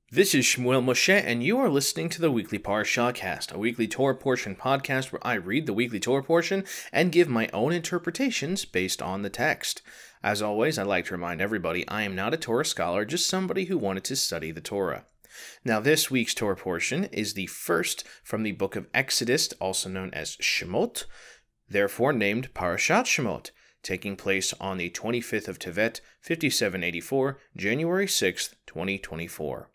This is Shmuel Moshe, and you are listening to the Weekly Parashahcast, a weekly Torah portion podcast where I read the weekly Torah portion and give my own interpretations based on the text. As always, I'd like to remind everybody I am not a Torah scholar, just somebody who wanted to study the Torah. Now, this week's Torah portion is the first from the book of Exodus, also known as Shemot, therefore named Parashat Shemot, taking place on the 25th of Tevet, 5784, January 6th, 2024.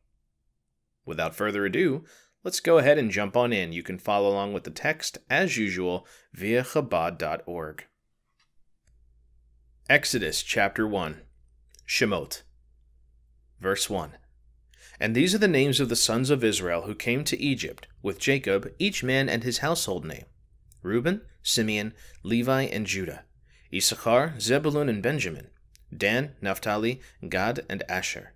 Without further ado, let's go ahead and jump on in. You can follow along with the text, as usual, via Chabad.org. Exodus chapter 1, Shemot. Verse 1. And these are the names of the sons of Israel who came to Egypt, with Jacob, each man and his household name: Reuben, Simeon, Levi, and Judah; Issachar, Zebulun, and Benjamin; Dan, Naphtali, Gad, and Asher.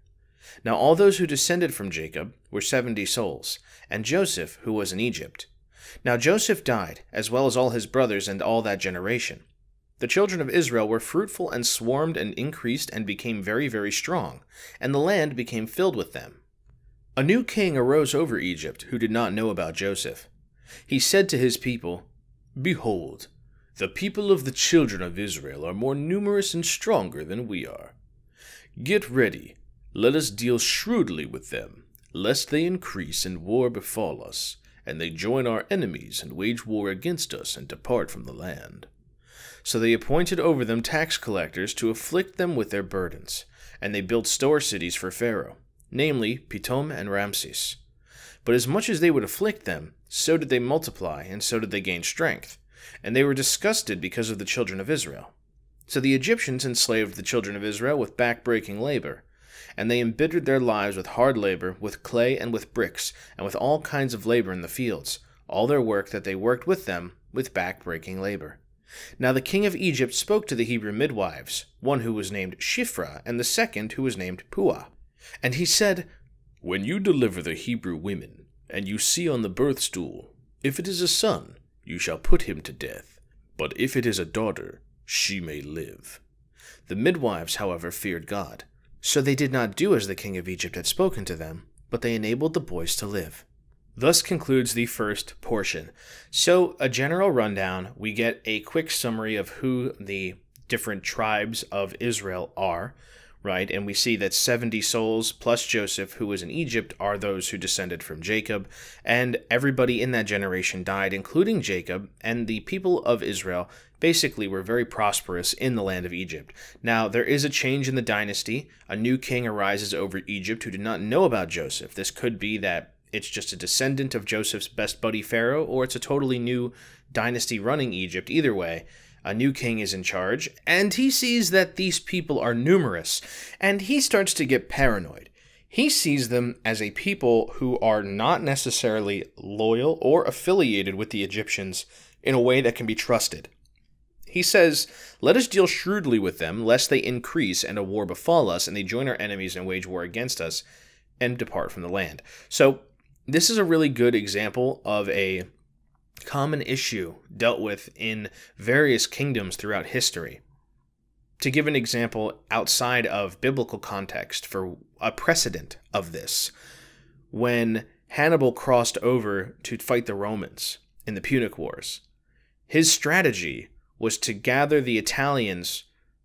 Now all those who descended from Jacob were 70 souls, and Joseph, who was in Egypt. Now Joseph died, as well as all his brothers and all that generation. The children of Israel were fruitful and swarmed and increased and became very, very strong, and the land became filled with them. A new king arose over Egypt, who did not know about Joseph. He said to his people, "Behold, the people of the children of Israel are more numerous and stronger than we are. Get ready. Let us deal shrewdly with them, lest they increase and war befall us, and they join our enemies and wage war against us and depart from the land." So they appointed over them tax collectors to afflict them with their burdens, and they built store cities for Pharaoh, namely Pitom and Ramses. But as much as they would afflict them, so did they multiply, and so did they gain strength, and they were disgusted because of the children of Israel. So the Egyptians enslaved the children of Israel with back-breaking labor, and they embittered their lives with hard labor, with clay and with bricks, and with all kinds of labor in the fields, all their work that they worked with them with back-breaking labor. Now the king of Egypt spoke to the Hebrew midwives, one who was named Shiphrah, and the second who was named Puah. And he said, "When you deliver the Hebrew women, and you see on the birth stool, if it is a son, you shall put him to death, but if it is a daughter, she may live." The midwives, however, feared God. So they did not do as the king of Egypt had spoken to them, but they enabled the boys to live. Thus concludes the first portion. So, a general rundown, we get a quick summary of who the different tribes of Israel are, right? And we see that 70 souls plus Joseph, who was in Egypt, are those who descended from Jacob, and everybody in that generation died, including Jacob, and the people of Israel basically were very prosperous in the land of Egypt. Now, there is a change in the dynasty. A new king arises over Egypt who did not know about Joseph. This could be that it's just a descendant of Joseph's best buddy Pharaoh, or it's a totally new dynasty running Egypt. Either way, a new king is in charge, and he sees that these people are numerous, and he starts to get paranoid. He sees them as a people who are not necessarily loyal or affiliated with the Egyptians in a way that can be trusted. He says, "Let us deal shrewdly with them, lest they increase and a war befall us, and they join our enemies and wage war against us, and depart from the land." So, this is a really good example of a common issue dealt with in various kingdoms throughout history. To give an example outside of biblical context for a precedent of this, when Hannibal crossed over to fight the Romans in the Punic Wars, his strategy was to gather the Italians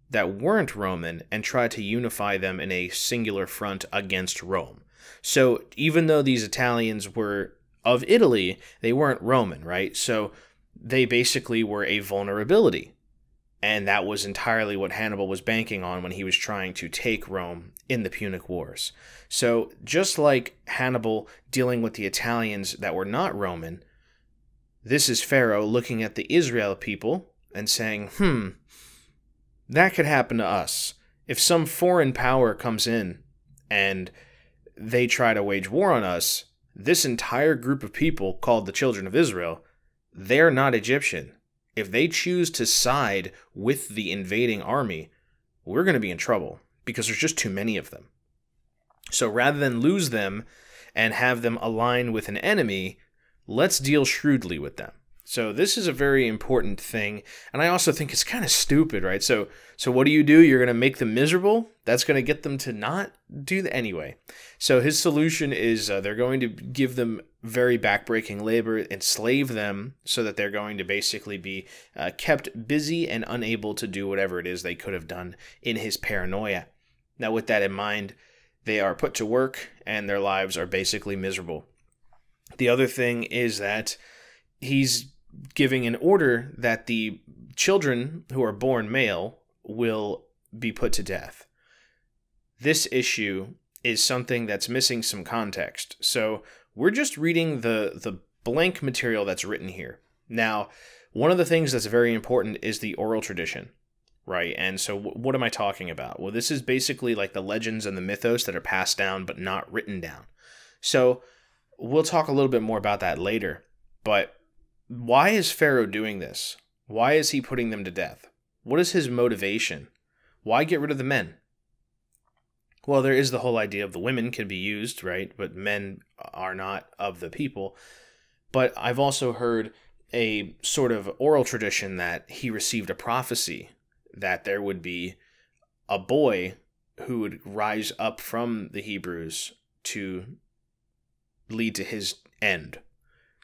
that weren't Roman and try to unify them in a singular front against Rome. So even though these Italians were of Italy, they weren't Roman, right? So they basically were a vulnerability. And that was entirely what Hannibal was banking on when he was trying to take Rome in the Punic Wars. So just like Hannibal dealing with the Italians that were not Roman, this is Pharaoh looking at the Israel people and saying, that could happen to us. If some foreign power comes in and they try to wage war on us, this entire group of people called the children of Israel, they're not Egyptian. If they choose to side with the invading army, we're going to be in trouble because there's just too many of them. So rather than lose them and have them align with an enemy, let's deal shrewdly with them. So this is a very important thing, and I also think it's kind of stupid, right? So what do? You're going to make them miserable? That's going to get them to not do that anyway. So his solution is they're going to give them very backbreaking labor, enslave them, so that they're going to basically be kept busy and unable to do whatever it is they could have done in his paranoia. Now, with that in mind, they are put to work, and their lives are basically miserable. The other thing is that he's giving an order that the children who are born male will be put to death. This issue is something that's missing some context. So we're just reading the blank material that's written here. Now, one of the things that's very important is the oral tradition, right? And so what am I talking about? Well, this is basically like the legends and the mythos that are passed down but not written down. So we'll talk a little bit more about that later, but why is Pharaoh doing this? Why is he putting them to death? What is his motivation? Why get rid of the men? Well, there is the whole idea of the women can be used, right? But men are not of the people. But I've also heard a sort of oral tradition that he received a prophecy that there would be a boy who would rise up from the Hebrews to lead to his end.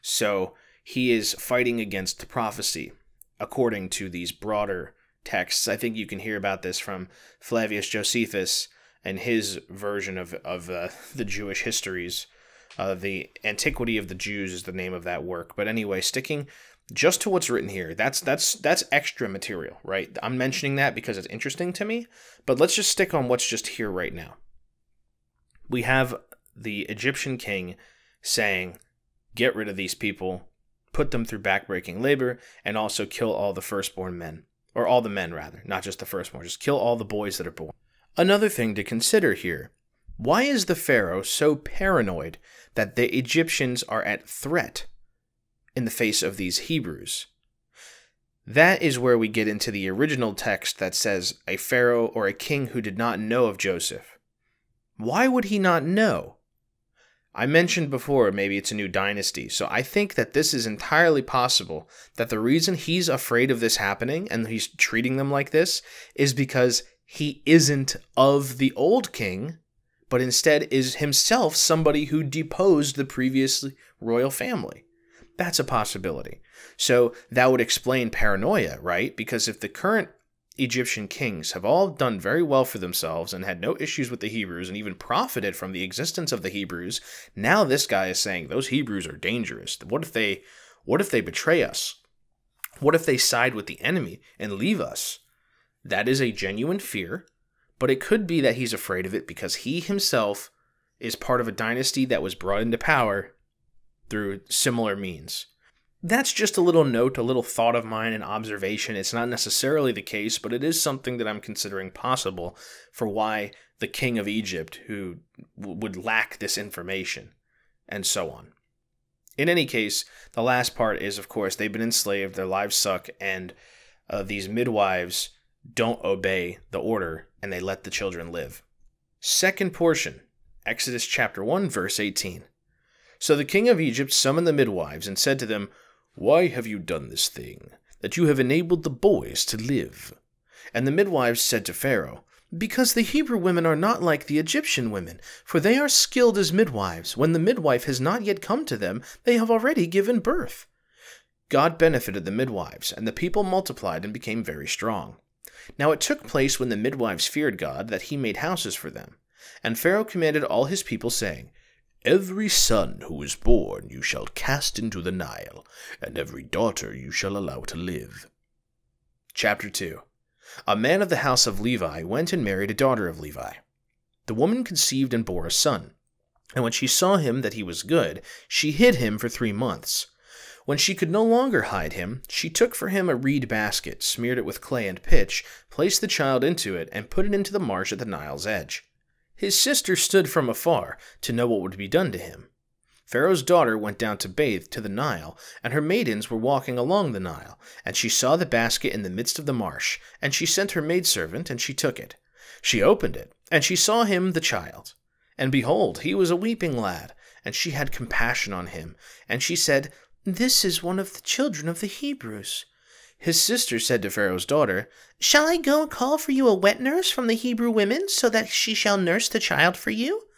So he is fighting against the prophecy, according to these broader texts. I think you can hear about this from Flavius Josephus and his version of the Jewish histories. The Antiquity of the Jews is the name of that work. But anyway, sticking just to what's written here, that's extra material, right? I'm mentioning that because it's interesting to me, but let's just stick on what's just here right now. We have the Egyptian king saying, get rid of these people, put them through backbreaking labor, and also kill all the firstborn men. Or all the men, rather, not just the firstborn. Just kill all the boys that are born. Another thing to consider here. Why is the Pharaoh so paranoid that the Egyptians are at threat in the face of these Hebrews? That is where we get into the original text that says a Pharaoh or a king who did not know of Joseph. Why would he not know? I mentioned before maybe it's a new dynasty, so I think that this is entirely possible, that the reason he's afraid of this happening and he's treating them like this is because he isn't of the old king, but instead is himself somebody who deposed the previous royal family. That's a possibility. So that would explain paranoia, right? Because if the current Egyptian kings have all done very well for themselves and had no issues with the Hebrews and even profited from the existence of the Hebrews, now this guy is saying those Hebrews are dangerous. What if they betray us? What if they side with the enemy and leave us? That is a genuine fear, but it could be that he's afraid of it because he himself is part of a dynasty that was brought into power through similar means. That's just a little note, a little thought of mine, an observation. It's not necessarily the case, but it is something that I'm considering possible for why the king of Egypt, who would lack this information, and so on. In any case, the last part is, of course, they've been enslaved, their lives suck, and these midwives don't obey the order, and they let the children live. Second portion, Exodus chapter 1, verse 18. So the king of Egypt summoned the midwives and said to them, "Why have you done this thing, that you have enabled the boys to live?" And the midwives said to Pharaoh, "Because the Hebrew women are not like the Egyptian women, for they are skilled as midwives. When the midwife has not yet come to them, they have already given birth." God benefited the midwives, and the people multiplied and became very strong. Now it took place when the midwives feared God that he made houses for them. And Pharaoh commanded all his people, saying, "Every son who is born you shall cast into the Nile, and every daughter you shall allow to live." Chapter 2. A man of the house of Levi went and married a daughter of Levi. The woman conceived and bore a son. And when she saw him that he was good, she hid him for 3 months. When she could no longer hide him, she took for him a reed basket, smeared it with clay and pitch, placed the child into it, and put it into the marsh at the Nile's edge. His sister stood from afar to know what would be done to him. Pharaoh's daughter went down to bathe to the Nile, and her maidens were walking along the Nile, and she saw the basket in the midst of the marsh, and she sent her maidservant, and she took it. She opened it, and she saw him the child. And behold, he was a weeping lad, and she had compassion on him, and she said, "This is one of the children of the Hebrews." His sister said to Pharaoh's daughter, "Shall I go and call for you a wet nurse from the Hebrew women, so that she shall nurse the child for you?"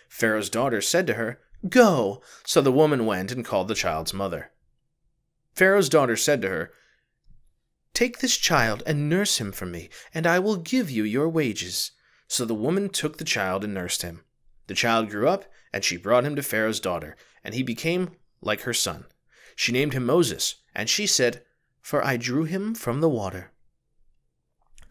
Pharaoh's daughter said to her, "Go." So the woman went and called the child's mother. Pharaoh's daughter said to her, "Take this child and nurse him for me, and I will give you your wages." So the woman took the child and nursed him. The child grew up, and she brought him to Pharaoh's daughter, and he became like her son. She named him Moses, and she said, "For I drew him from the water."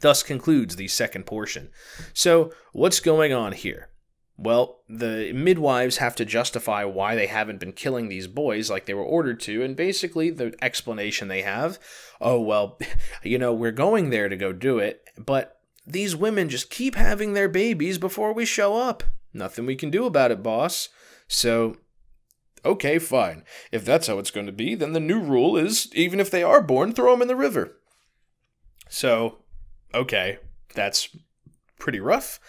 Thus concludes the second portion. So, what's going on here? Well, the midwives have to justify why they haven't been killing these boys like they were ordered to, and basically the explanation they have, oh, well, we're going there to go do it, but these women just keep having their babies before we show up. Nothing we can do about it, boss. So, okay, fine. If that's how it's going to be, then the new rule is, even if they are born, throw them in the river. So, okay, that's pretty rough.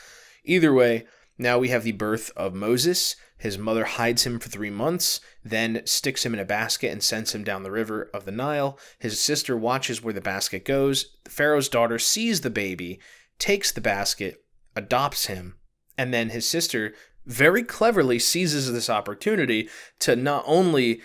Either way, now we have the birth of Moses. His mother hides him for 3 months, then sticks him in a basket and sends him down the river of the Nile. His sister watches where the basket goes. Pharaoh's daughter sees the baby, takes the basket, adopts him, and then his sister very cleverly seizes this opportunity to not only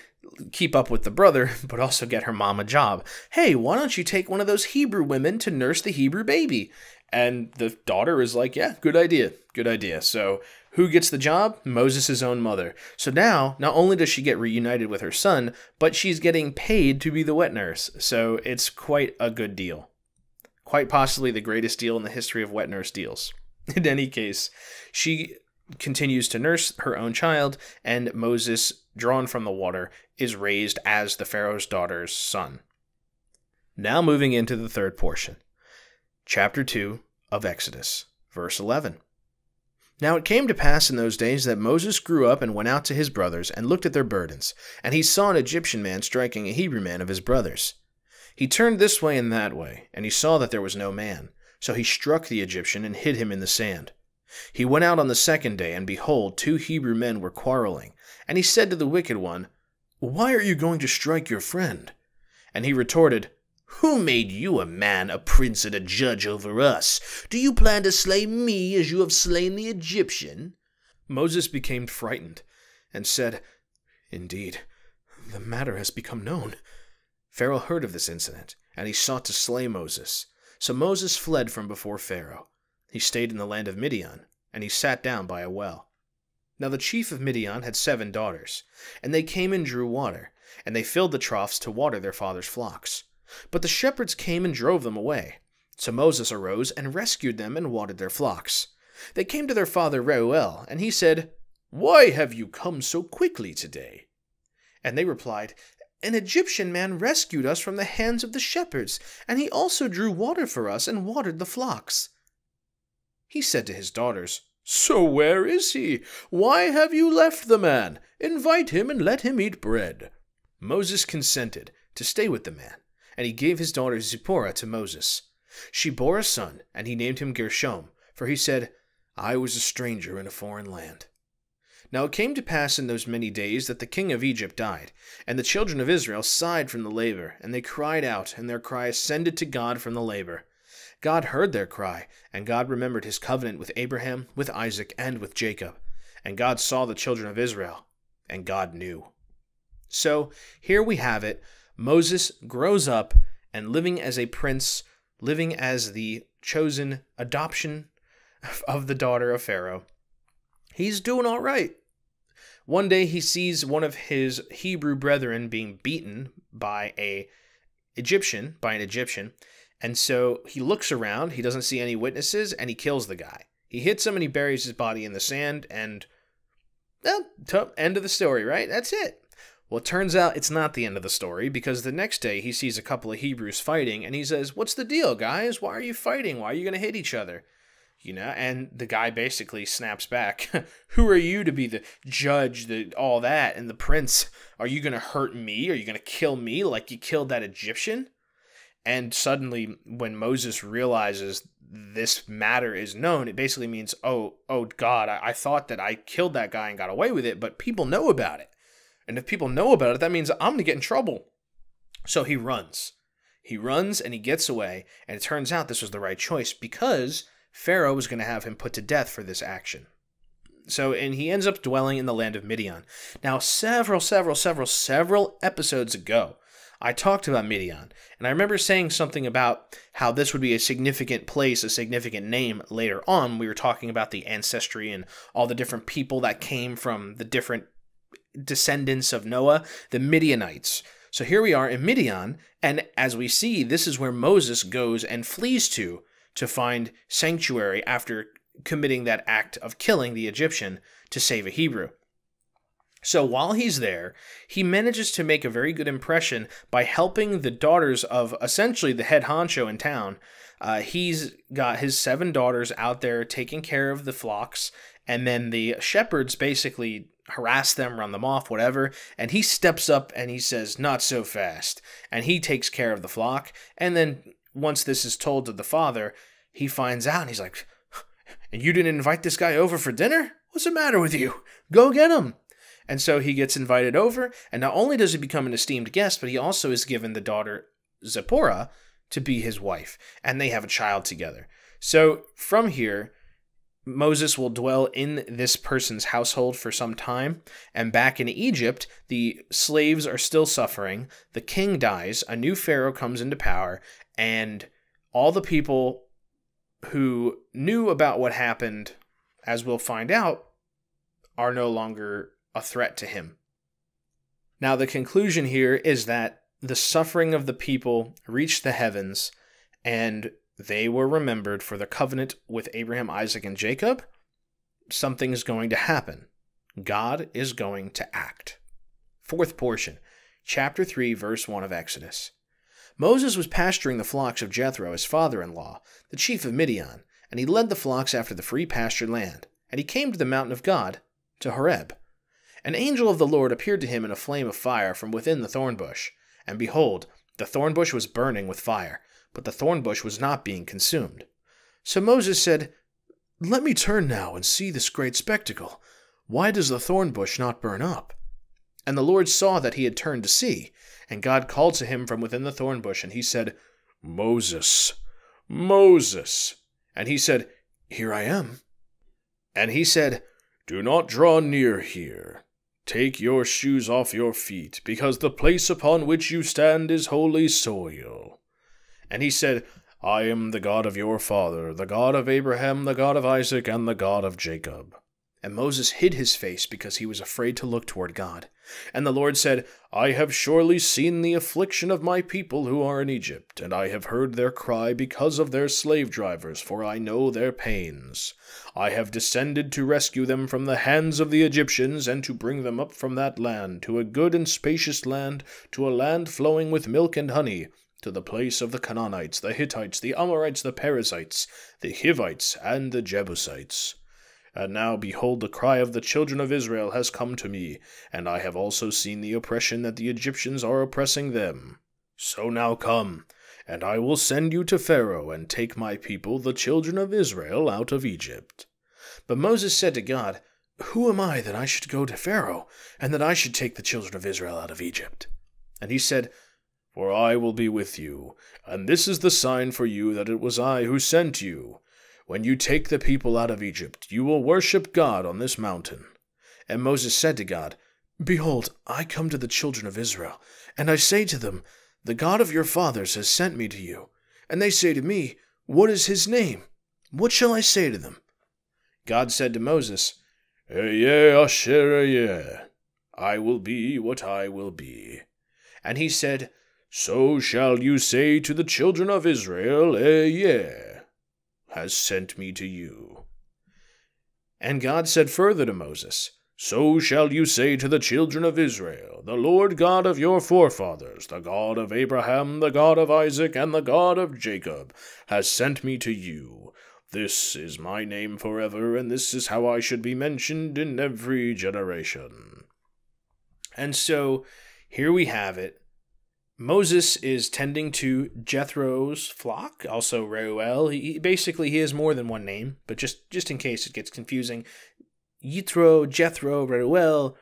keep up with the brother, but also get her mom a job. Hey, why don't you take one of those Hebrew women to nurse the Hebrew baby? And the daughter is like, yeah, good idea, good idea. So who gets the job? Moses' own mother. So now, not only does she get reunited with her son, but she's getting paid to be the wet nurse. So it's quite a good deal. Quite possibly the greatest deal in the history of wet nurse deals. In any case, she continues to nurse her own child, and Moses, drawn from the water, is raised as the Pharaoh's daughter's son. Now moving into the third portion. Chapter 2 of Exodus, verse 11. Now it came to pass in those days that Moses grew up and went out to his brothers, and looked at their burdens, and he saw an Egyptian man striking a Hebrew man of his brothers. He turned this way and that way, and he saw that there was no man. So he struck the Egyptian and hid him in the sand. He went out on the second day, and behold, 2 Hebrew men were quarreling. And he said to the wicked one, "Why are you going to strike your friend?" And he retorted, "Who made you a man, a prince, and a judge over us? Do you plan to slay me as you have slain the Egyptian?" Moses became frightened and said, "Indeed, the matter has become known." Pharaoh heard of this incident, and he sought to slay Moses. So Moses fled from before Pharaoh. He stayed in the land of Midian, and he sat down by a well. Now the chief of Midian had 7 daughters, and they came and drew water, and they filled the troughs to water their father's flocks. But the shepherds came and drove them away. So Moses arose and rescued them and watered their flocks. They came to their father Reuel, and he said, "Why have you come so quickly today?" And they replied, "An Egyptian man rescued us from the hands of the shepherds, and he also drew water for us and watered the flocks." He said to his daughters, "So where is he? Why have you left the man? Invite him and let him eat bread." Moses consented to stay with the man, and he gave his daughter Zipporah to Moses. She bore a son, and he named him Gershom, for he said, "I was a stranger in a foreign land." Now it came to pass in those many days that the king of Egypt died, and the children of Israel sighed from the labor, and they cried out, and their cry ascended to God from the labor. God heard their cry, and God remembered his covenant with Abraham, with Isaac, and with Jacob. And God saw the children of Israel, and God knew. So here we have it. Moses grows up and living as a prince, living as the chosen adoption of the daughter of Pharaoh. He's doing all right. One day he sees one of his Hebrew brethren being beaten by an Egyptian, and so he looks around, he doesn't see any witnesses, and he kills the guy. He hits him and he buries his body in the sand, and end of the story, right? That's it. Well, it turns out it's not the end of the story, because the next day he sees a couple of Hebrews fighting, and he says, "What's the deal, guys? Why are you fighting? Why are you going to hit each other?" And the guy basically snaps back, "Who are you to be the judge, all that, and the prince? Are you going to hurt me? Are you going to kill me like you killed that Egyptian?" And suddenly, when Moses realizes this matter is known, it basically means, oh God, I thought that I killed that guy and got away with it, but people know about it. And if people know about it, that means I'm going to get in trouble. So he runs. He runs and he gets away, and it turns out this was the right choice because Pharaoh was going to have him put to death for this action. And he ends up dwelling in the land of Midian. Now, several episodes ago, I talked about Midian, and I remember saying something about how this would be a significant place, a significant name later on. We were talking about the ancestry and all the different people that came from the different descendants of Noah, the Midianites. So here we are in Midian, and as we see, this is where Moses goes and flees to find sanctuary after committing that act of killing the Egyptian to save a Hebrew. So while he's there, he manages to make a very good impression by helping the daughters of essentially the head honcho in town. He's got his 7 daughters out there taking care of the flocks, and then the shepherds basically harass them, run them off, whatever, and he steps up and he says, "Not so fast," and he takes care of the flock. And then once this is told to the father, he finds out and he's like, "And you didn't invite this guy over for dinner? What's the matter with you? Go get him." And so he gets invited over, and not only does he become an esteemed guest, but he also is given the daughter Zipporah to be his wife, and they have a child together. So from here, Moses will dwell in this person's household for some time, and back in Egypt, the slaves are still suffering, the king dies, a new pharaoh comes into power, and all the people who knew about what happened, as we'll find out, are no longer a threat to him. Now, the conclusion here is that the suffering of the people reached the heavens, and they were remembered for the covenant with Abraham, Isaac, and Jacob. Something's going to happen. God is going to act. Fourth portion, chapter 3, verse 1 of Exodus. Moses was pasturing the flocks of Jethro, his father-in-law, the chief of Midian, and he led the flocks after the free pasture land. And he came to the mountain of God, to Horeb. An angel of the Lord appeared to him in a flame of fire from within the thorn bush. And behold, the thorn bush was burning with fire, but the thorn bush was not being consumed. So Moses said, "Let me turn now and see this great spectacle. Why does the thorn bush not burn up?" And the Lord saw that he had turned to see, and God called to him from within the thorn bush, and he said, "Moses, Moses." And he said, "Here I am." And he said, "Do not draw near here. Take your shoes off your feet, because the place upon which you stand is holy soil." And he said, "I am the God of your father, the God of Abraham, the God of Isaac, and the God of Jacob." And Moses hid his face because he was afraid to look toward God. And the Lord said, "I have surely seen the affliction of my people who are in Egypt, and I have heard their cry because of their slave drivers, for I know their pains. I have descended to rescue them from the hands of the Egyptians, and to bring them up from that land, to a good and spacious land, to a land flowing with milk and honey, to the place of the Canaanites, the Hittites, the Amorites, the Perizzites, the Hivites, and the Jebusites. And now, behold, the cry of the children of Israel has come to me, and I have also seen the oppression that the Egyptians are oppressing them. So now come, and I will send you to Pharaoh, and take my people, the children of Israel, out of Egypt." But Moses said to God, "Who am I that I should go to Pharaoh, and that I should take the children of Israel out of Egypt?" And he said, "For I will be with you, and this is the sign for you that it was I who sent you. When you take the people out of Egypt, you will worship God on this mountain." And Moses said to God, "Behold, I come to the children of Israel, and I say to them, The God of your fathers has sent me to you. And they say to me, What is his name? What shall I say to them?" God said to Moses, "Ehyeh asher ehyeh. I will be what I will be." And he said, "So shall you say to the children of Israel, Ehyeh has sent me to you." And God said further to Moses, "So shall you say to the children of Israel, The Lord God of your forefathers, the God of Abraham, the God of Isaac, and the God of Jacob, has sent me to you. This is my name forever, and this is how I should be mentioned in every generation." And so, here we have it. Moses is tending to Jethro's flock, also Reuel. He has more than one name, but just in case it gets confusing, Jethro, Reuel,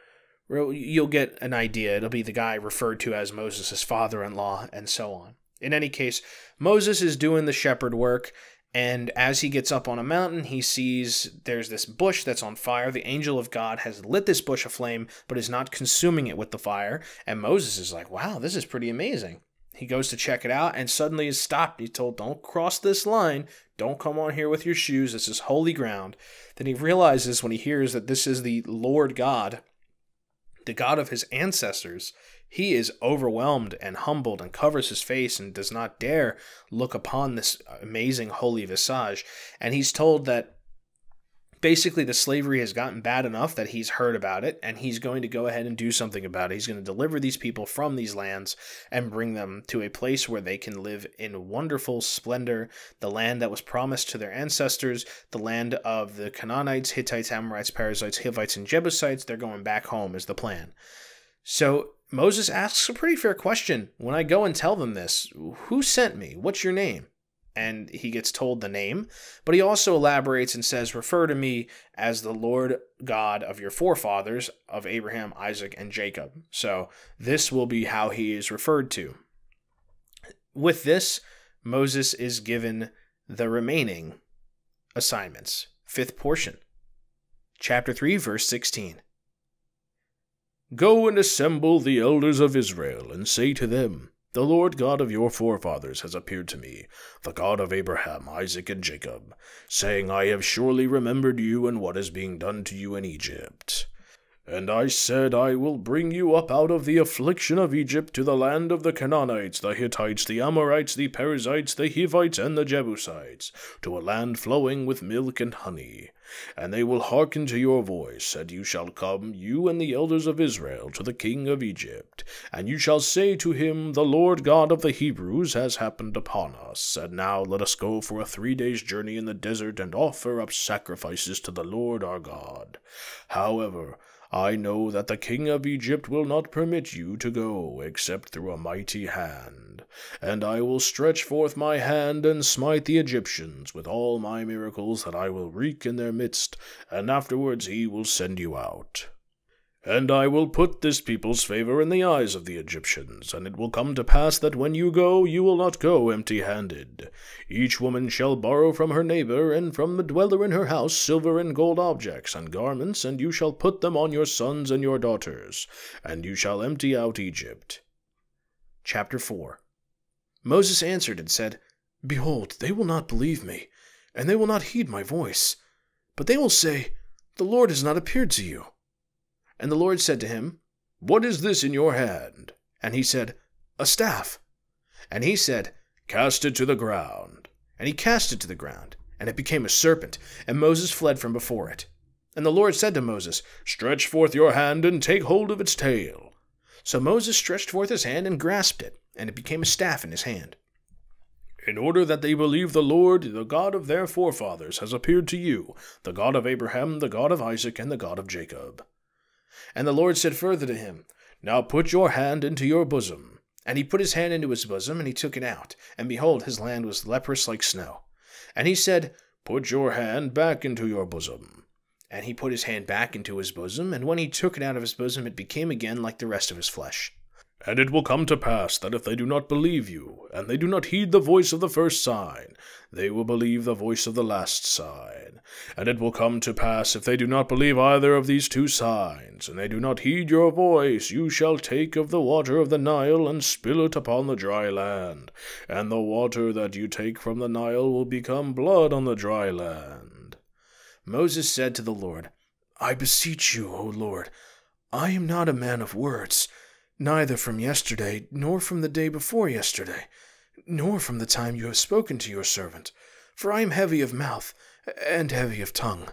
you'll get an idea. It'll be the guy referred to as Moses' father-in-law, and so on. In any case, Moses is doing the shepherd work, and as he gets up on a mountain, he sees there's this bush that's on fire. The angel of God has lit this bush aflame, but is not consuming it with the fire. And Moses is like, wow, this is pretty amazing. He goes to check it out and suddenly is stopped. He's told, don't cross this line. Don't come on here with your shoes. This is holy ground. Then he realizes when he hears that this is the Lord God, the God of his ancestors, he is overwhelmed and humbled and covers his face and does not dare look upon this amazing holy visage. And he's told that basically the slavery has gotten bad enough that he's heard about it, and he's going to go ahead and do something about it. He's going to deliver these people from these lands and bring them to a place where they can live in wonderful splendor, the land that was promised to their ancestors, the land of the Canaanites, Hittites, Amorites, Perizzites, Hivites, and Jebusites. They're going back home is the plan. So Moses asks a pretty fair question. When I go and tell them this, who sent me? What's your name? And he gets told the name, but he also elaborates and says, refer to me as the Lord God of your forefathers, of Abraham, Isaac, and Jacob. So this will be how he is referred to. With this, Moses is given the remaining assignments. Fifth portion. Chapter 3, verse 16. Go and assemble the elders of Israel, and say to them, the Lord God of your forefathers has appeared to me, the God of Abraham, Isaac, and Jacob, saying, I have surely remembered you and what is being done to you in Egypt. And I said, I will bring you up out of the affliction of Egypt to the land of the Canaanites, the Hittites, the Amorites, the Perizzites, the Hivites, and the Jebusites, to a land flowing with milk and honey. And they will hearken to your voice, and you shall come, you and the elders of Israel, to the king of Egypt. And you shall say to him, the Lord God of the Hebrews has happened upon us. And now let us go for a 3 days' journey in the desert, and offer up sacrifices to the Lord our God. However, I know that the king of Egypt will not permit you to go, except through a mighty hand. And I will stretch forth my hand and smite the Egyptians with all my miracles that I will wreak in their midst, and afterwards he will send you out. And I will put this people's favor in the eyes of the Egyptians, and it will come to pass that when you go, you will not go empty-handed. Each woman shall borrow from her neighbor, and from the dweller in her house, silver and gold objects and garments, and you shall put them on your sons and your daughters, and you shall empty out Egypt. Chapter 4. Moses answered and said, Behold, they will not believe me, and they will not heed my voice. But they will say, The Lord has not appeared to you. And the Lord said to him, What is this in your hand? And he said, A staff. And he said, Cast it to the ground. And he cast it to the ground, and it became a serpent, and Moses fled from before it. And the Lord said to Moses, Stretch forth your hand and take hold of its tail. So Moses stretched forth his hand and grasped it, and it became a staff in his hand. In order that they believe the Lord, the God of their forefathers, has appeared to you, the God of Abraham, the God of Isaac, and the God of Jacob. And the Lord said further to him, Now put your hand into your bosom. And he put his hand into his bosom, and he took it out. And behold, his land was leprous like snow. And he said, Put your hand back into your bosom. And he put his hand back into his bosom, and when he took it out of his bosom, it became again like the rest of his flesh. And it will come to pass that if they do not believe you, and they do not heed the voice of the first sign, they will believe the voice of the last sign. And it will come to pass, if they do not believe either of these 2 signs, and they do not heed your voice, you shall take of the water of the Nile, and spill it upon the dry land. And the water that you take from the Nile will become blood on the dry land. Moses said to the Lord, I beseech you, O Lord, I am not a man of words, neither from yesterday, nor from the day before yesterday, nor from the time you have spoken to your servant, for I am heavy of mouth, and heavy of tongue.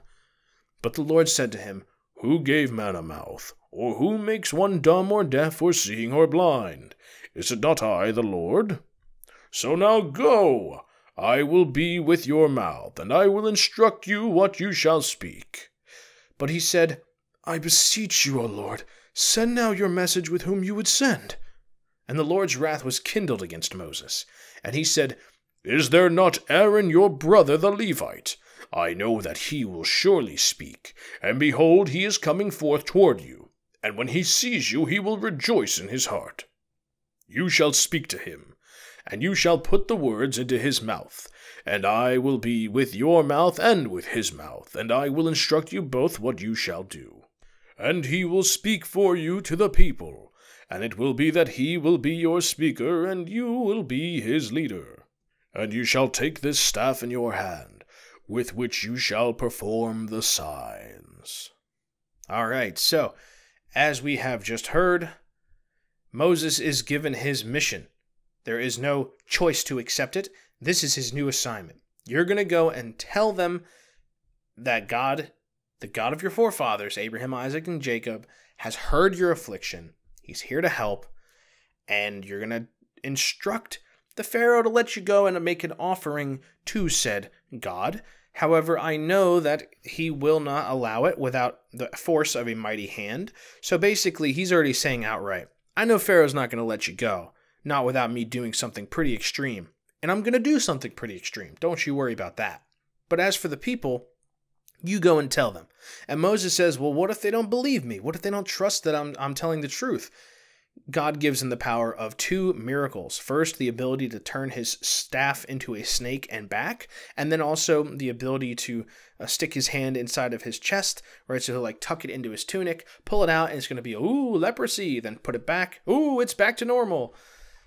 But the Lord said to him, Who gave man a mouth? Or who makes one dumb or deaf or seeing or blind? Is it not I, the Lord? So now go, I will be with your mouth, and I will instruct you what you shall speak. But he said, I beseech you, O Lord, send now your message with whom you would send. And the Lord's wrath was kindled against Moses. And he said, Is there not Aaron your brother the Levite? I know that he will surely speak. And behold, he is coming forth toward you. and when he sees you, he will rejoice in his heart. You shall speak to him, and you shall put the words into his mouth, and I will be with your mouth and with his mouth, and I will instruct you both what you shall do. And he will speak for you to the people, and it will be that he will be your speaker, and you will be his leader. And you shall take this staff in your hand, with which you shall perform the signs. All right, so, as we have just heard, Moses is given his mission. There is no choice to accept it. This is his new assignment. You're going to go and tell them that God, the God of your forefathers, Abraham, Isaac, and Jacob, has heard your affliction. He's here to help. And you're going to instruct the Pharaoh to let you go and make an offering to said God. However, I know that he will not allow it without the force of a mighty hand. So basically, he's already saying outright, I know Pharaoh's not going to let you go, not without me doing something pretty extreme. And I'm going to do something pretty extreme. Don't you worry about that. But as for the people, you go and tell them. And Moses says, well, what if they don't believe me? What if they don't trust that I'm telling the truth? God gives him the power of 2 miracles. First, the ability to turn his staff into a snake and back, and then also the ability to stick his hand inside of his chest, right? So he'll like tuck it into his tunic, pull it out, and it's going to be, ooh, leprosy. Then put it back. Ooh, it's back to normal.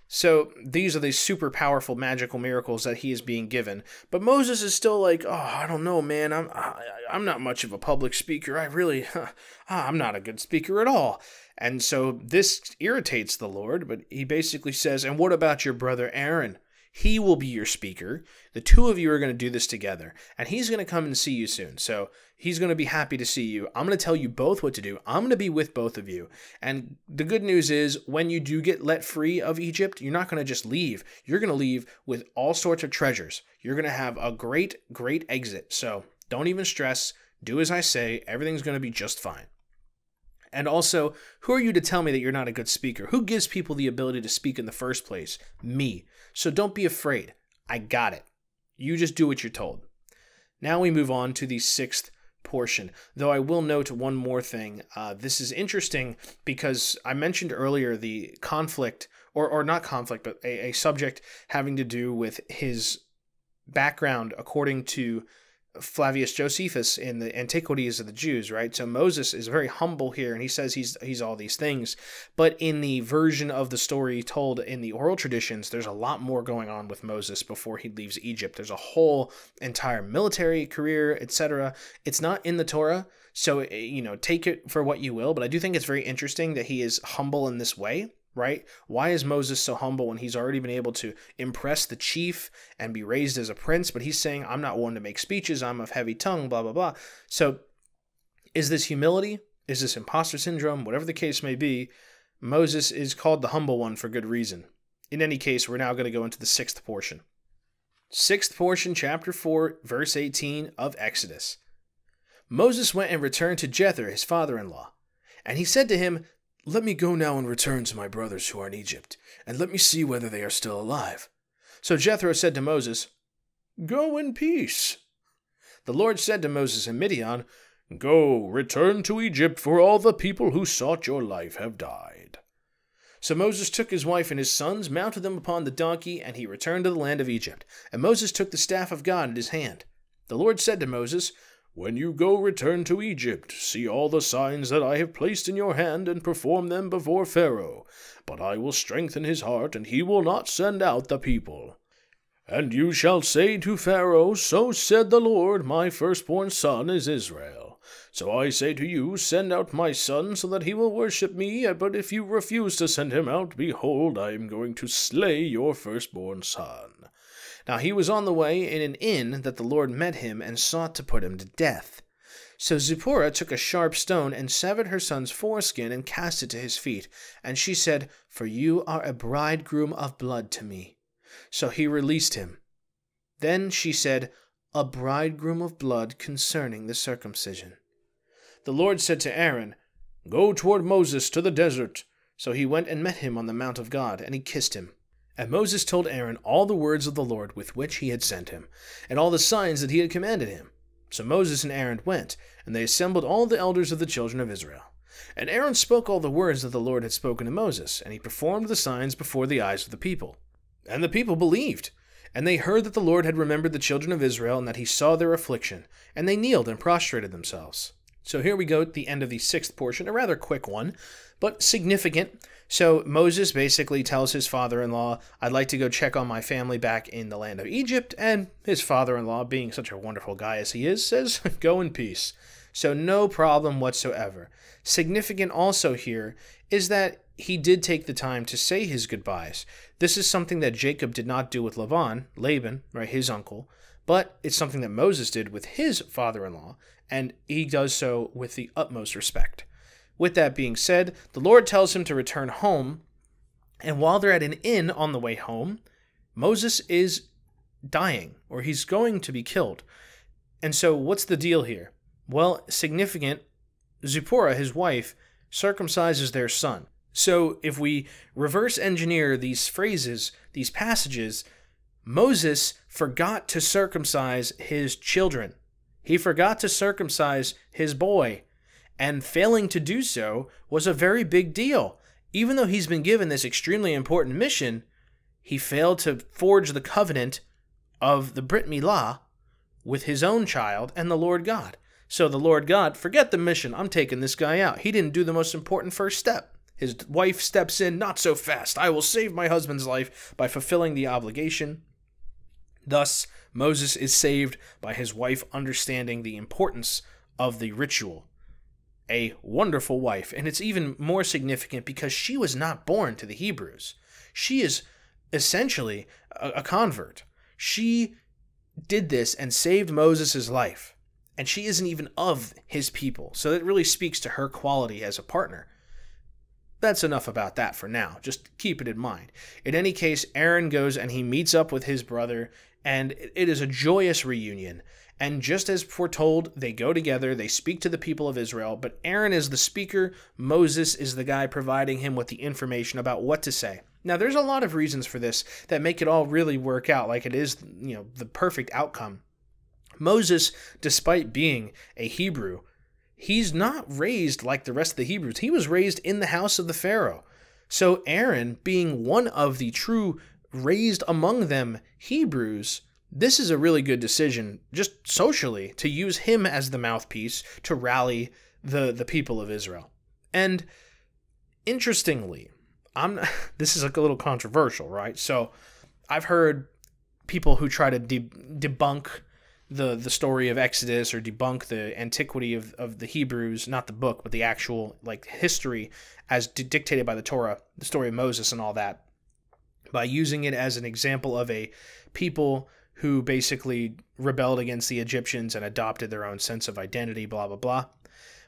So these are the super powerful magical miracles that he is being given. But Moses is still like, oh, I don't know, man. I'm not much of a public speaker. I'm not a good speaker at all. And so this irritates the Lord, but he basically says, and what about your brother Aaron? He will be your speaker. The 2 of you are going to do this together, and he's going to come and see you soon. So he's going to be happy to see you. I'm going to tell you both what to do. I'm going to be with both of you. And the good news is when you do get let free of Egypt, you're not going to just leave. You're going to leave with all sorts of treasures. You're going to have a great, great exit. So don't even stress. Do as I say. Everything's going to be just fine. And also, who are you to tell me that you're not a good speaker? Who gives people the ability to speak in the first place? Me. So don't be afraid. I got it. You just do what you're told. Now we move on to the 6th portion. Though I will note one more thing. This is interesting because I mentioned earlier the conflict, or not conflict, but a subject having to do with his background according to Flavius Josephus in the Antiquities of the Jews, right? So Moses is very humble here, and he says he's all these things. But in the version of the story told in the oral traditions, there's a lot more going on with Moses before he leaves Egypt. There's a whole entire military career, etc. It's not in the Torah, so, take it for what you will. But I do think it's very interesting that he is humble in this way. Right? Why is Moses so humble when he's already been able to impress the chief and be raised as a prince? But he's saying, I'm not one to make speeches. I'm of heavy tongue, blah, blah, blah. So is this humility? Is this imposter syndrome? Whatever the case may be, Moses is called the humble one for good reason. In any case, we're now going to go into the 6th portion. 6th portion, chapter 4, verse 18 of Exodus. Moses went and returned to Jethro, his father-in-law. And he said to him, let me go now and return to my brothers who are in Egypt, and let me see whether they are still alive. So Jethro said to Moses, Go in peace. The Lord said to Moses in Midian, Go, return to Egypt, for all the people who sought your life have died. So Moses took his wife and his sons, mounted them upon the donkey, and he returned to the land of Egypt. And Moses took the staff of God in his hand. The Lord said to Moses, When you go return to Egypt, see all the signs that I have placed in your hand, and perform them before Pharaoh. But I will strengthen his heart, and he will not send out the people. And you shall say to Pharaoh, So said the Lord, my firstborn son is Israel. So I say to you, Send out my son, so that he will worship me. But if you refuse to send him out, behold, I am going to slay your firstborn son. Now he was on the way in an inn that the Lord met him and sought to put him to death. So Zipporah took a sharp stone and severed her son's foreskin and cast it to his feet. And she said, For you are a bridegroom of blood to me. So he released him. Then she said, A bridegroom of blood concerning the circumcision. The Lord said to Aaron, Go toward Moses to the desert. So he went and met him on the mount of God, and he kissed him. And Moses told Aaron all the words of the Lord with which he had sent him, and all the signs that he had commanded him. So Moses and Aaron went, and they assembled all the elders of the children of Israel. And Aaron spoke all the words that the Lord had spoken to Moses, and he performed the signs before the eyes of the people. And the people believed. And they heard that the Lord had remembered the children of Israel, and that he saw their affliction. And they kneeled and prostrated themselves. So here we go at the end of the 6th portion, a rather quick one, but significant. So Moses basically tells his father-in-law, I'd like to go check on my family back in the land of Egypt, and his father-in-law, being such a wonderful guy as he is, says, go in peace. So no problem whatsoever. Significant also here is that he did take the time to say his goodbyes. This is something that Jacob did not do with Laban, right, his uncle, but it's something that Moses did with his father-in-law, and he does so with the utmost respect. With that being said, the Lord tells him to return home, and while they're at an inn on the way home, Moses is dying, or he's going to be killed. And so what's the deal here? Well, significant, Zipporah, his wife, circumcises their son. So if we reverse engineer these phrases, these passages, Moses forgot to circumcise his children. He forgot to circumcise his boy. And failing to do so was a very big deal. Even though he's been given this extremely important mission, he failed to forge the covenant of the Brit Milah with his own child and the Lord God. So the Lord God, forget the mission, I'm taking this guy out. He didn't do the most important first step. His wife steps in, not so fast. I will save my husband's life by fulfilling the obligation. Thus, Moses is saved by his wife understanding the importance of the ritual. A wonderful wife, and it's even more significant because she was not born to the Hebrews. She is essentially a convert. She did this and saved Moses' life, and she isn't even of his people, so that really speaks to her quality as a partner. That's enough about that for now. Just keep it in mind. In any case, Aaron goes and he meets up with his brother, and it is a joyous reunion. And just as foretold, they go together, they speak to the people of Israel, but Aaron is the speaker, Moses is the guy providing him with the information about what to say. Now, there's a lot of reasons for this that make it all really work out like it is, the perfect outcome. Moses, despite being a Hebrew, he's not raised like the rest of the Hebrews. He was raised in the house of the Pharaoh. So Aaron, being one of the true raised among them Hebrews, this is a really good decision, just socially, to use him as the mouthpiece to rally the people of Israel. And interestingly, this is a little controversial, right? So I've heard people who try to debunk the story of Exodus or debunk the antiquity of the Hebrews, not the book, but the actual history as dictated by the Torah, the story of Moses and all that, by using it as an example of a people who basically rebelled against the Egyptians and adopted their own sense of identity, blah, blah, blah.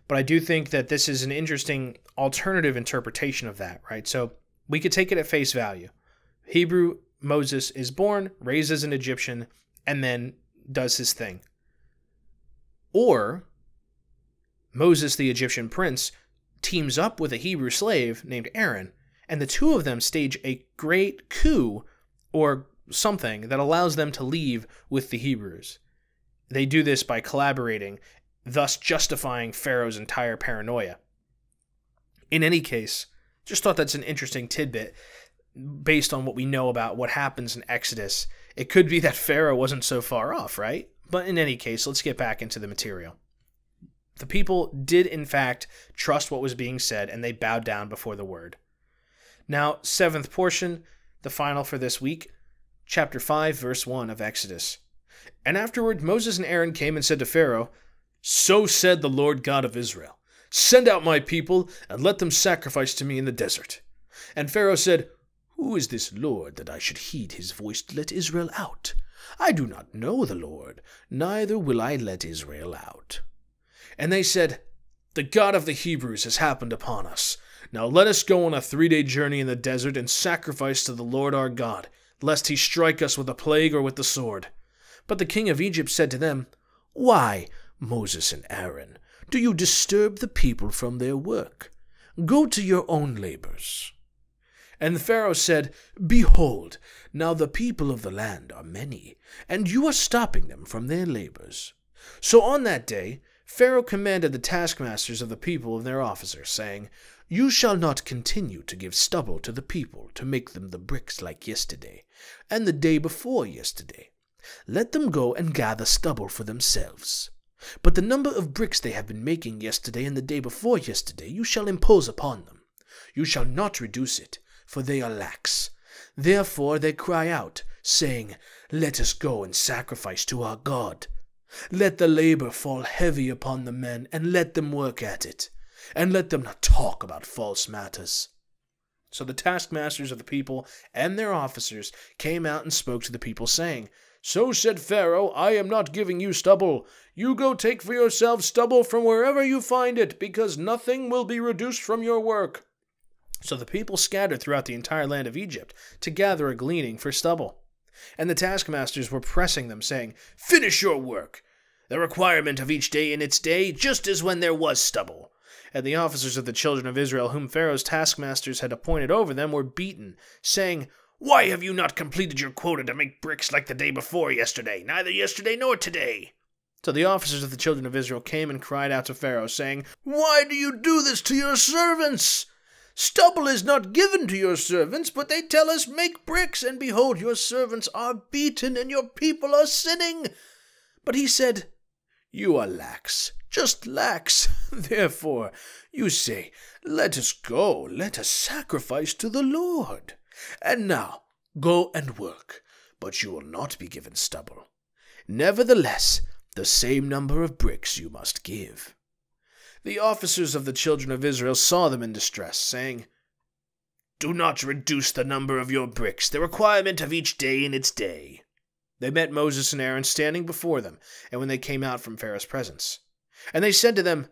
But I do think that this is an interesting alternative interpretation of that, right? So we could take it at face value. Hebrew Moses is born, raised as an Egyptian, and then does his thing. Or Moses, the Egyptian prince, teams up with a Hebrew slave named Aaron, and the two of them stage a great coup or something that allows them to leave with the Hebrews. They do this by collaborating, thus justifying Pharaoh's entire paranoia. In any case, just thought that's an interesting tidbit based on what we know about what happens in Exodus. It could be that Pharaoh wasn't so far off, right? But in any case, let's get back into the material. The people did, in fact, trust what was being said, and they bowed down before the word. Now, 7th portion, the final for this week, chapter 5, verse 1 of Exodus. And afterward Moses and Aaron came and said to Pharaoh, So said the Lord God of Israel, Send out my people, and let them sacrifice to me in the desert. And Pharaoh said, Who is this Lord, that I should heed his voice to let Israel out? I do not know the Lord, neither will I let Israel out. And they said, The God of the Hebrews has happened upon us. Now let us go on a 3-day journey in the desert, and sacrifice to the Lord our God, lest he strike us with a plague or with the sword. But the king of Egypt said to them, Why, Moses and Aaron, do you disturb the people from their work? Go to your own labors. And Pharaoh said, Behold, now the people of the land are many, and you are stopping them from their labors. So on that day Pharaoh commanded the taskmasters of the people and their officers, saying, "You shall not continue to give stubble to the people to make them the bricks like yesterday, and the day before yesterday. Let them go and gather stubble for themselves. But the number of bricks they have been making yesterday and the day before yesterday you shall impose upon them. You shall not reduce it, for they are lax. Therefore they cry out, saying, Let us go and sacrifice to our God. Let the labor fall heavy upon the men, and let them work at it, and let them not talk about false matters." So the taskmasters of the people and their officers came out and spoke to the people, saying, "So said Pharaoh, I am not giving you stubble. You go take for yourselves stubble from wherever you find it, because nothing will be reduced from your work." So the people scattered throughout the entire land of Egypt to gather a gleaning for stubble. And the taskmasters were pressing them, saying, "Finish your work, the requirement of each day in its day, just as when there was stubble." And the officers of the children of Israel, whom Pharaoh's taskmasters had appointed over them, were beaten, saying, "Why have you not completed your quota to make bricks like the day before yesterday, neither yesterday nor today?" So the officers of the children of Israel came and cried out to Pharaoh, saying, "Why do you do this to your servants? Stubble is not given to your servants, but they tell us, Make bricks, and behold, your servants are beaten, and your people are sinning." But he said, "You are lax, just lax. Therefore you say, Let us go, let us sacrifice to the Lord. And now go and work, but you will not be given stubble. Nevertheless, the same number of bricks you must give." The officers of the children of Israel saw them in distress, saying, "Do not reduce the number of your bricks, the requirement of each day in its day." They met Moses and Aaron standing before them, and when they came out from Pharaoh's presence. And they said to them,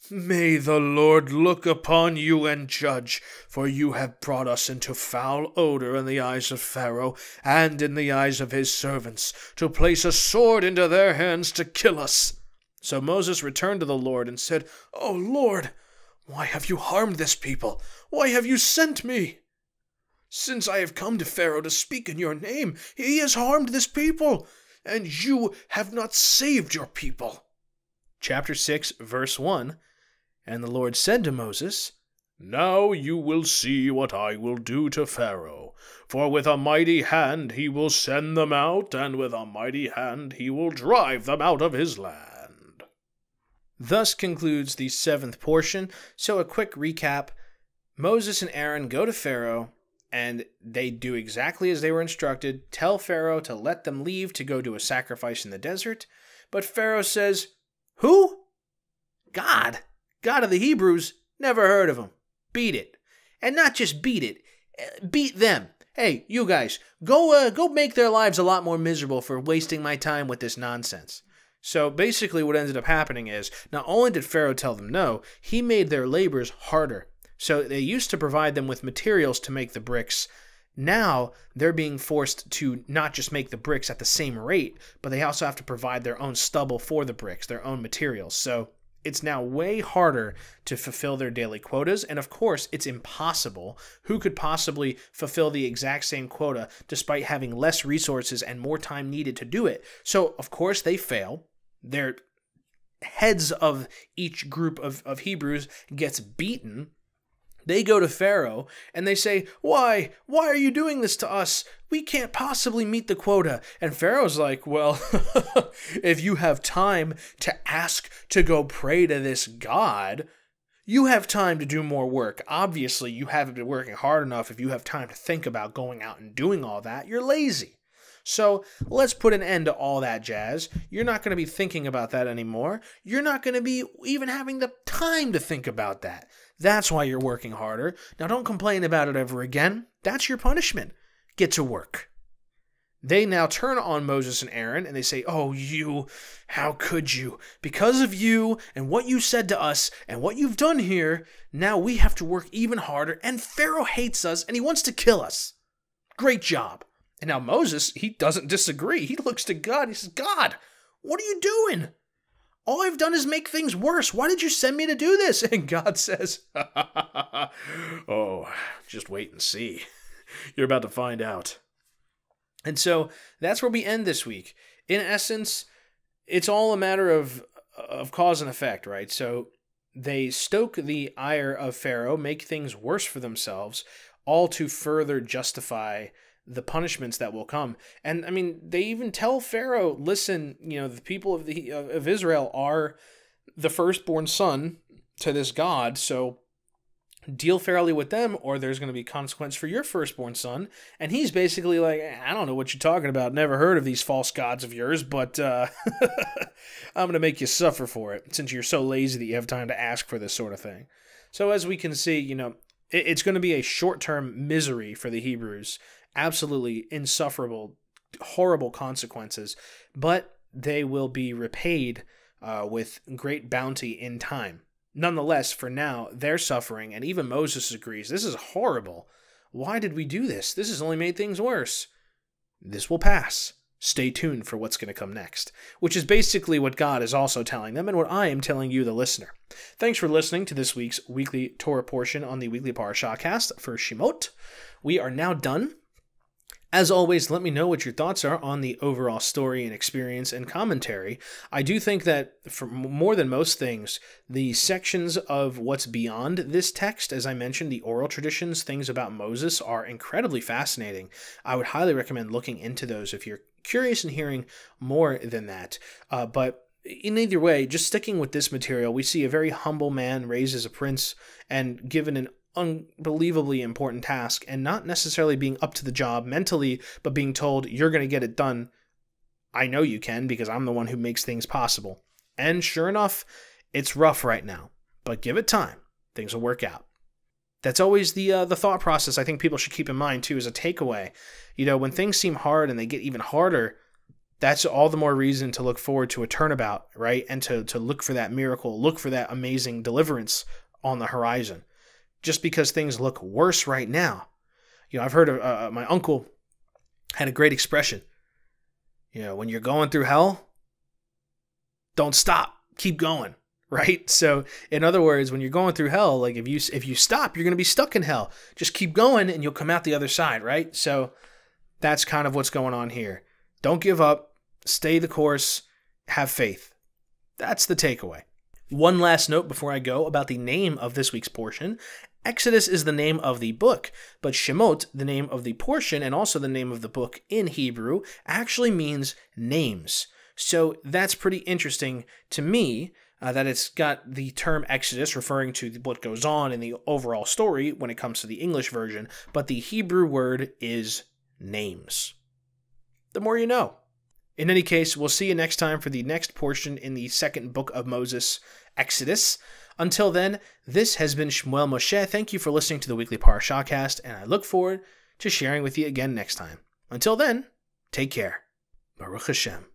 "May the Lord look upon you and judge, for you have brought us into foul odor in the eyes of Pharaoh and in the eyes of his servants, to place a sword into their hands to kill us." So Moses returned to the Lord and said, "O Lord, why have you harmed this people? Why have you sent me? Since I have come to Pharaoh to speak in your name, he has harmed this people, and you have not saved your people." Chapter 6, verse 1, "And the Lord said to Moses, Now you will see what I will do to Pharaoh, for with a mighty hand he will send them out, and with a mighty hand he will drive them out of his land." Thus concludes the 7th portion. So a quick recap. Moses and Aaron go to Pharaoh, and they do exactly as they were instructed, tell Pharaoh to let them leave to go do a sacrifice in the desert. But Pharaoh says, "Who? God? God of the Hebrews? Never heard of him. Beat it. And not just beat it, beat them. Hey, you guys, go make their lives a lot more miserable for wasting my time with this nonsense." So basically what ended up happening is, not only did Pharaoh tell them no, he made their labors harder. So they used to provide them with materials to make the bricks. Now they're being forced to not just make the bricks at the same rate, but they also have to provide their own stubble for the bricks, their own materials. So it's now way harder to fulfill their daily quotas, and of course, it's impossible. Who could possibly fulfill the exact same quota despite having less resources and more time needed to do it? So, of course, they fail. Their heads of each group of Hebrews gets beaten. They go to Pharaoh, and they say, Why are you doing this to us? We can't possibly meet the quota." And Pharaoh's like, "Well, if you have time to ask to go pray to this God, you have time to do more work. Obviously, you haven't been working hard enough if you have time to think about going out and doing all that. You're lazy. So let's put an end to all that jazz. You're not going to be thinking about that anymore. You're not going to be even having the time to think about that. That's why you're working harder. Now don't complain about it ever again. That's your punishment. Get to work." They now turn on Moses and Aaron, and they say, "Oh, you, how could you? Because of you and what you said to us and what you've done here, now we have to work even harder, and Pharaoh hates us, and he wants to kill us. Great job." And now Moses, he doesn't disagree. He looks to God. He says, "God, what are you doing? All I've done is make things worse. Why did you send me to do this?" And God says, "Oh, just wait and see. You're about to find out." And so that's where we end this week. In essence, it's all a matter of of cause and effect, right? So they stoke the ire of Pharaoh, make things worse for themselves, all to further justify the punishments that will come. And I mean, they even tell Pharaoh, listen, the people of Israel are the firstborn son to this God, so deal fairly with them, or there's going to be consequence for your firstborn son. And he's basically like, I don't know what you're talking about, never heard of these false gods of yours, but I'm going to make you suffer for it, since you're so lazy that you have time to ask for this sort of thing. So as we can see, it's going to be a short-term misery for the Hebrews, absolutely insufferable, horrible consequences, but they will be repaid with great bounty in time. Nonetheless, for now, they're suffering, and even Moses agrees, this is horrible. Why did we do this? This has only made things worse. This will pass. Stay tuned for what's going to come next, which is basically what God is also telling them and what I am telling you, the listener. Thanks for listening to this week's weekly Torah portion on the Weekly Parashahcast for Shemot. We are now done. As always, let me know what your thoughts are on the overall story and experience and commentary. I do think that, for more than most things, the sections of what's beyond this text, as I mentioned, the oral traditions, things about Moses, are incredibly fascinating. I would highly recommend looking into those if you're curious and hearing more than that. But in either way, just sticking with this material, we see a very humble man raised as a prince and given an unbelievably important task, and not necessarily being up to the job mentally, but being told, you're going to get it done. I know you can, because I'm the one who makes things possible. And sure enough, it's rough right now, but give it time. Things will work out. That's always the thought process I think people should keep in mind too, as a takeaway. When things seem hard and they get even harder, that's all the more reason to look forward to a turnabout, right? And to look for that miracle, look for that amazing deliverance on the horizon. Just because things look worse right now. I've heard of my uncle had a great expression. When you're going through hell, don't stop, keep going, right? So in other words, when you're going through hell, like if you stop, you're going to be stuck in hell. Just keep going and you'll come out the other side, right? So that's kind of what's going on here. Don't give up, stay the course, have faith. That's the takeaway. One last note before I go about the name of this week's portion. Exodus is the name of the book, but Shemot, the name of the portion and also the name of the book in Hebrew, actually means names. So that's pretty interesting to me, that it's got the term Exodus referring to what goes on in the overall story when it comes to the English version, but the Hebrew word is names. The more you know. In any case, we'll see you next time for the next portion in the second book of Moses, Exodus. Until then, this has been Shmuel Moshe. Thank you for listening to the Weekly Parashahcast, and I look forward to sharing with you again next time. Until then, take care. Baruch Hashem.